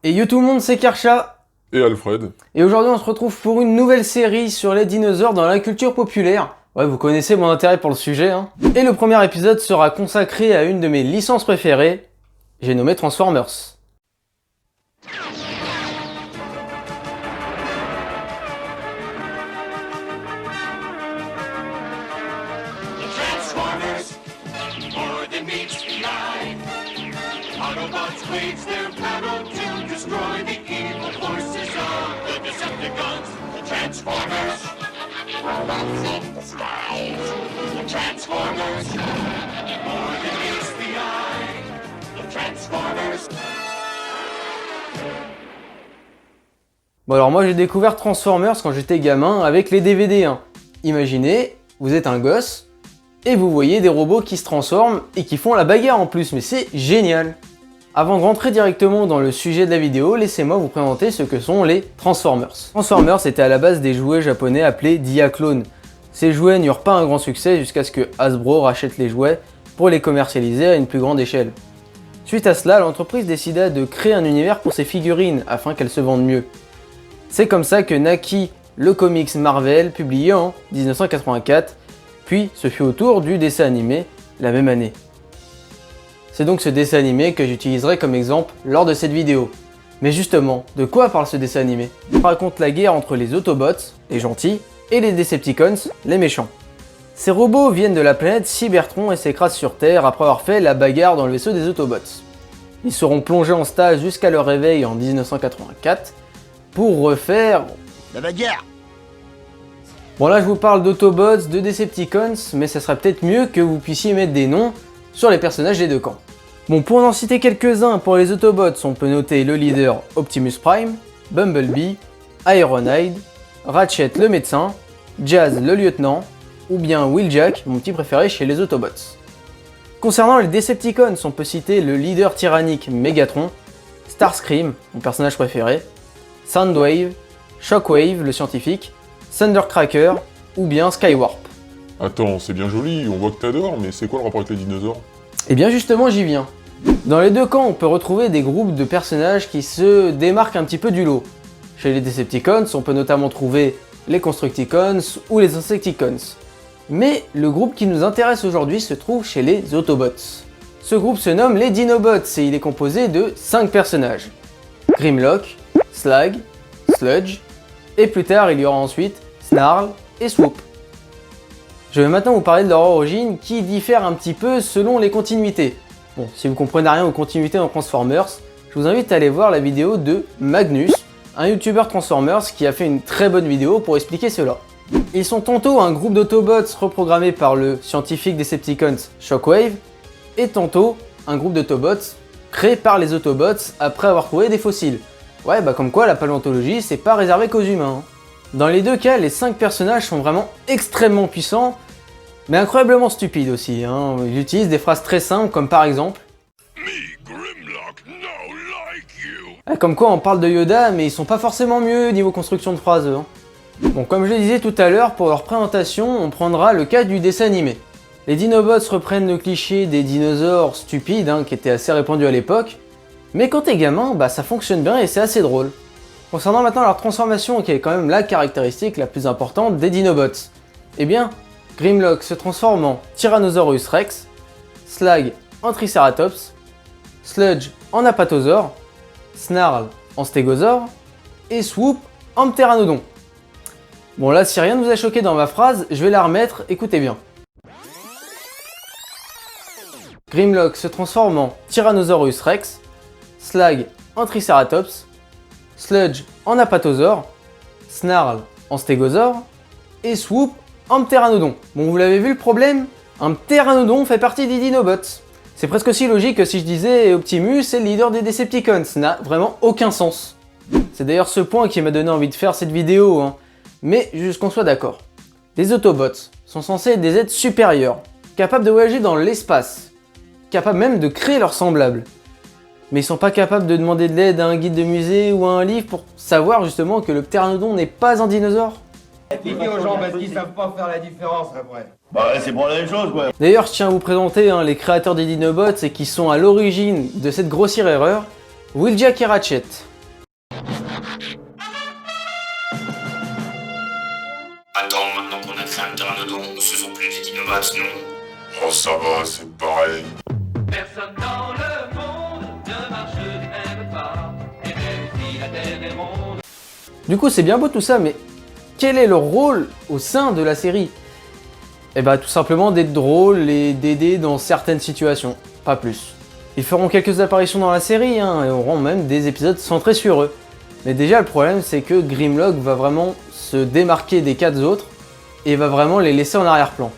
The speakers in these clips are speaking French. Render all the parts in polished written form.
Et yo tout le monde, c'est Karcha Et Alfred. et aujourd'hui on se retrouve pour une nouvelle série sur les dinosaures dans la culture populaire. Ouais, vous connaissez mon intérêt pour le sujet, hein. Et le premier épisode sera consacré à une de mes licences préférées, j'ai nommé Transformers. Transformers, more than meets the eye. Autobots wage their battle to destroy the evil forces of the Decepticons. The Transformers, robots in disguise. The Transformers, more than meets the eye. The Transformers. Bon alors moi j'ai découvert Transformers quand j'étais gamin avec les DVD, hein. Imaginez, vous êtes un gosse, et vous voyez des robots qui se transforment et qui font la bagarre en plus, mais c'est génial. Avant de rentrer directement dans le sujet de la vidéo, laissez-moi vous présenter ce que sont les Transformers. Transformers étaient à la base des jouets japonais appelés Diaclone. Ces jouets n'eurent pas un grand succès jusqu'à ce que Hasbro rachète les jouets pour les commercialiser à une plus grande échelle. Suite à cela, l'entreprise décida de créer un univers pour ses figurines afin qu'elles se vendent mieux. C'est comme ça que naquit le comics Marvel publié en 1984, puis ce fut au tour du dessin animé la même année. C'est donc ce dessin animé que j'utiliserai comme exemple lors de cette vidéo. Mais justement, de quoi parle ce dessin animé? Il raconte la guerre entre les Autobots, les gentils, et les Decepticons, les méchants. Ces robots viennent de la planète Cybertron et s'écrasent sur Terre après avoir fait la bagarre dans le vaisseau des Autobots. Ils seront plongés en stage jusqu'à leur réveil en 1984 pour refaire la bagarre. Bon là je vous parle d'Autobots, de Decepticons, mais ça serait peut-être mieux que vous puissiez mettre des noms sur les personnages des deux camps. Bon, pour en citer quelques-uns, pour les Autobots, on peut noter le leader Optimus Prime, Bumblebee, Ironhide, Ratchet le médecin, Jazz le lieutenant, ou bien Wheeljack, mon petit préféré chez les Autobots. Concernant les Decepticons, on peut citer le leader tyrannique Megatron, Starscream, mon personnage préféré, Soundwave, Shockwave le scientifique, Thundercracker, ou bien Skywarp. Attends, c'est bien joli, on voit que t'adores, mais c'est quoi le rapport avec les dinosaures? Et bien justement j'y viens. Dans les deux camps on peut retrouver des groupes de personnages qui se démarquent un petit peu du lot. Chez les Decepticons on peut notamment trouver les Constructicons ou les Insecticons. Mais le groupe qui nous intéresse aujourd'hui se trouve chez les Autobots. Ce groupe se nomme les Dinobots et il est composé de 5 personnages. Grimlock, Slag, Sludge, et plus tard il y aura ensuite Snarl et Swoop. Je vais maintenant vous parler de leur origine qui diffère un petit peu selon les continuités. Bon, si vous comprenez rien aux continuités dans Transformers, je vous invite à aller voir la vidéo de Magnus, un youtubeur Transformers qui a fait une très bonne vidéo pour expliquer cela. Ils sont tantôt un groupe d'Autobots reprogrammé par le scientifique Decepticons Shockwave, et tantôt un groupe d'Autobots créé par les Autobots après avoir trouvé des fossiles. Ouais, bah comme quoi la paléontologie c'est pas réservé qu'aux humains, hein. Dans les deux cas, les 5 personnages sont vraiment extrêmement puissants, mais incroyablement stupides aussi, hein. Ils utilisent des phrases très simples comme par exemple comme quoi on parle de Yoda, mais ils sont pas forcément mieux niveau construction de phrases, hein. Bon, comme je le disais tout à l'heure, pour leur présentation, on prendra le cas du dessin animé. Les Dinobots reprennent le cliché des dinosaures stupides, hein, qui était assez répandu à l'époque, mais quand t'es gamin, bah ça fonctionne bien et c'est assez drôle. Concernant maintenant leur transformation, qui est quand même la caractéristique la plus importante des Dinobots, eh bien, Grimlock se transforme en Tyrannosaurus Rex, Slag en Triceratops, Sludge en Apatosaure, Snarl en Stégosaure, et Swoop en Pteranodon. Bon là, si rien ne vous a choqué dans ma phrase, je vais la remettre, écoutez bien. Grimlock se transforme en Tyrannosaurus Rex, Slag en Triceratops, Sludge en Apatosaure, Snarl en Stégosaure, et Swoop en Pteranodon. Bon, vous l'avez vu le problème? Un Pteranodon fait partie des Dinobots. C'est presque aussi logique que si je disais Optimus est le leader des Decepticons, ça n'a vraiment aucun sens. C'est d'ailleurs ce point qui m'a donné envie de faire cette vidéo, hein. Mais juste qu'on soit d'accord. Les Autobots sont censés être des êtres supérieurs, capables de voyager dans l'espace, capables même de créer leurs semblables. Mais ils sont pas capables de demander de l'aide à un guide de musée ou à un livre pour savoir justement que le Pteranodon n'est pas un dinosaure. Expliquez aux gens parce qu'ils savent pas faire la différence après. Bah ouais, c'est pour la même chose, quoi. D'ailleurs, je tiens à vous présenter les créateurs des Dinobots et qui sont à l'origine de cette grossière erreur, Wheeljack et Ratchet. Autobots, non. Oh, ça va, c'est pareil. Personne dans le monde ne marche du même pas, et même si la terre est ronde. Du coup, c'est bien beau tout ça, mais quel est leur rôle au sein de la série? Eh bah, tout simplement d'être drôles et d'aider dans certaines situations, pas plus. Ils feront quelques apparitions dans la série, hein, et auront même des épisodes centrés sur eux. Mais déjà, le problème, c'est que Grimlock va vraiment se démarquer des 4 autres, et va vraiment les laisser en arrière-plan.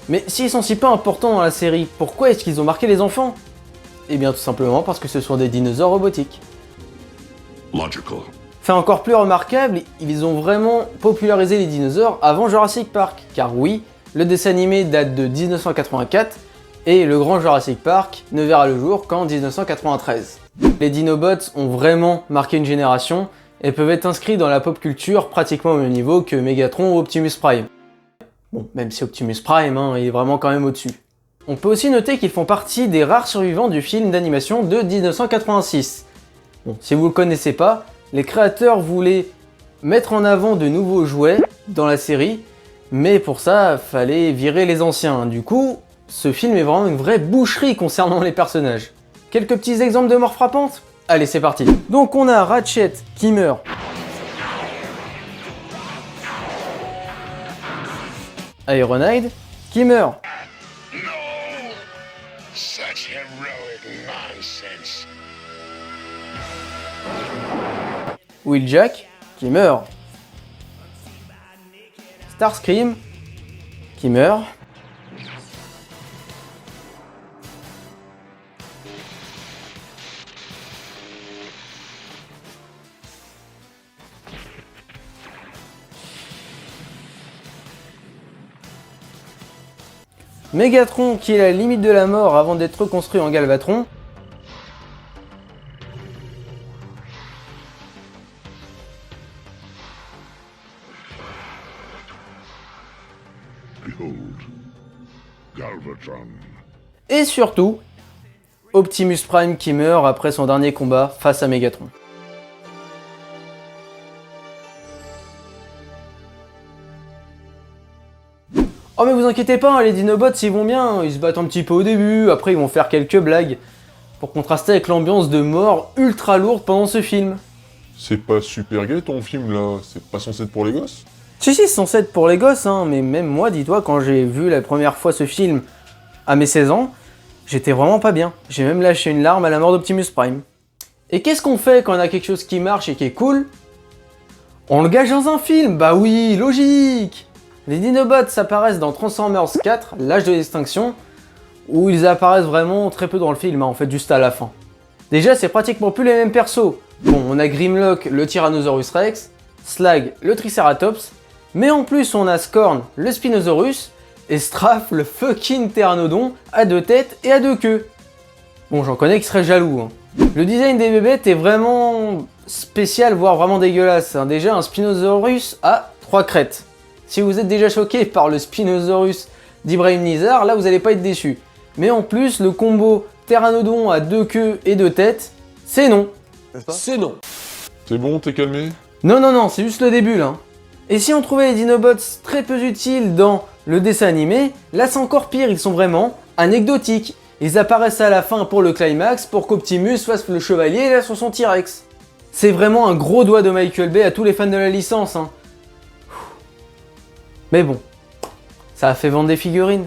Mais s'ils sont si peu importants dans la série, pourquoi est-ce qu'ils ont marqué les enfants? Eh bien tout simplement parce que ce sont des dinosaures robotiques. Logical. Fait encore plus remarquable, ils ont vraiment popularisé les dinosaures avant Jurassic Park, car oui, le dessin animé date de 1984, et le grand Jurassic Park ne verra le jour qu'en 1993. Les Dinobots ont vraiment marqué une génération, et peuvent être inscrits dans la pop culture pratiquement au même niveau que Megatron ou Optimus Prime. Bon, même si Optimus Prime, hein, il est vraiment quand même au-dessus. On peut aussi noter qu'ils font partie des rares survivants du film d'animation de 1986. Bon, si vous le connaissez pas, les créateurs voulaient mettre en avant de nouveaux jouets dans la série, mais pour ça, fallait virer les anciens. Du coup, ce film est vraiment une vraie boucherie concernant les personnages. Quelques petits exemples de morts frappantes? Allez, c'est parti. Donc on a Ratchet qui meurt. Ironhide qui meurt. Such heroic nonsense. Wheeljack qui meurt. Starscream qui meurt. Megatron qui est à la limite de la mort avant d'être reconstruit en Galvatron. Behold, Galvatron. Et surtout, Optimus Prime qui meurt après son dernier combat face à Megatron. Oh mais vous inquiétez pas, les Dinobots ils vont bien, ils se battent un petit peu au début, après ils vont faire quelques blagues, pour contraster avec l'ambiance de mort ultra lourde pendant ce film. C'est pas super gay ton film là, c'est pas censé être pour les gosses? Si, c'est censé être pour les gosses, hein, mais même moi, dis-toi, quand j'ai vu la première fois ce film à mes 16 ans, j'étais vraiment pas bien. J'ai même lâché une larme à la mort d'Optimus Prime. Et qu'est-ce qu'on fait quand on a quelque chose qui marche et qui est cool? On le gage dans un film, bah oui, logique! Les Dinobots apparaissent dans Transformers 4, l'âge de l'extinction, où ils apparaissent vraiment très peu dans le film, hein, en fait juste à la fin. Déjà, c'est pratiquement plus les mêmes persos. Bon, on a Grimlock, le Tyrannosaurus Rex, Slag, le Triceratops, mais en plus on a Scorn, le Spinosaurus, et Straff, le fucking Pteranodon, à 2 têtes et à 2 queues. Bon, j'en connais qui seraient jaloux. Hein. Le design des bébêtes est vraiment spécial, voire vraiment dégueulasse. Hein. Déjà, un Spinosaurus a 3 crêtes. Si vous êtes déjà choqué par le Spinosaurus d'Ibrahim Nizar, là vous allez pas être déçu. Mais en plus, le combo Pteranodon à 2 queues et 2 têtes, c'est non. C'est non. C'est bon, t'es calmé? Non, c'est juste le début là. Et si on trouvait les Dinobots très peu utiles dans le dessin animé, là c'est encore pire, ils sont vraiment anecdotiques. Ils apparaissent à la fin pour le climax, pour qu'Optimus fasse le chevalier là sur son T-Rex. C'est vraiment un gros doigt de Michael Bay à tous les fans de la licence. Hein. Mais bon, ça a fait vendre des figurines.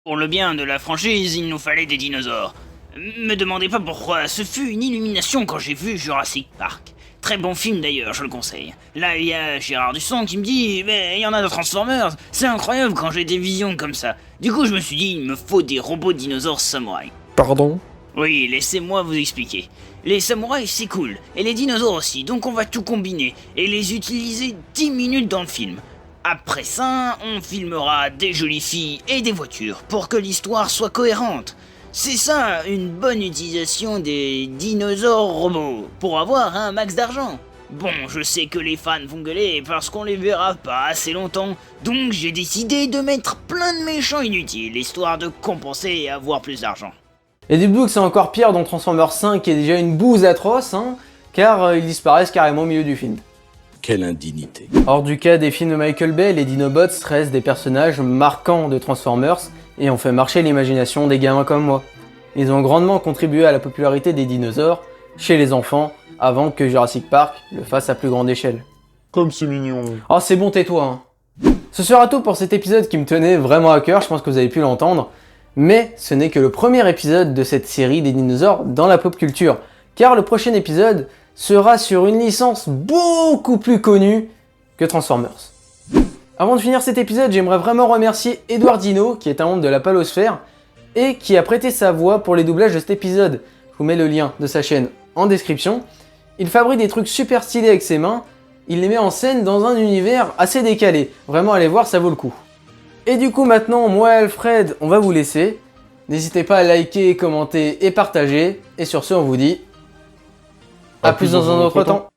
Pour le bien de la franchise, il nous fallait des dinosaures. Me demandez pas pourquoi, ce fut une illumination quand j'ai vu Jurassic Park. Très bon film d'ailleurs, je le conseille. Là, il y a Gérard Dusson qui me dit « Mais il y en a de Transformers, c'est incroyable quand j'ai des visions comme ça. » Du coup, je me suis dit « Il me faut des robots dinosaures samouraïs. » Pardon? Oui, laissez-moi vous expliquer. Les samouraïs, c'est cool, et les dinosaures aussi, donc on va tout combiner, et les utiliser 10 minutes dans le film. Après ça, on filmera des jolies filles et des voitures, pour que l'histoire soit cohérente. C'est ça, une bonne utilisation des dinosaures robots, pour avoir un max d'argent. Bon, je sais que les fans vont gueuler parce qu'on les verra pas assez longtemps, donc j'ai décidé de mettre plein de méchants inutiles, histoire de compenser et avoir plus d'argent. Et dites-vous que c'est encore pire dans Transformers 5 qui est déjà une bouse atroce, hein, car ils disparaissent carrément au milieu du film. Quelle indignité. Hors du cas des films de Michael Bay, les Dinobots restent des personnages marquants de Transformers et ont fait marcher l'imagination des gamins comme moi. Ils ont grandement contribué à la popularité des dinosaures chez les enfants avant que Jurassic Park le fasse à plus grande échelle. Comme c'est mignon. Oh c'est bon, tais-toi hein. Ce sera tout pour cet épisode qui me tenait vraiment à cœur, je pense que vous avez pu l'entendre. Mais ce n'est que le premier épisode de cette série des dinosaures dans la pop culture, car le prochain épisode sera sur une licence beaucoup plus connue que Transformers. Avant de finir cet épisode, j'aimerais vraiment remercier Edouard Dino, qui est un membre de la Palosphère, et qui a prêté sa voix pour les doublages de cet épisode. Je vous mets le lien de sa chaîne en description. Il fabrique des trucs super stylés avec ses mains, il les met en scène dans un univers assez décalé. Vraiment, allez voir, ça vaut le coup. Et du coup maintenant, moi et Alfred, on va vous laisser. N'hésitez pas à liker, commenter et partager. Et sur ce, on vous dit à plus dans un autre temps.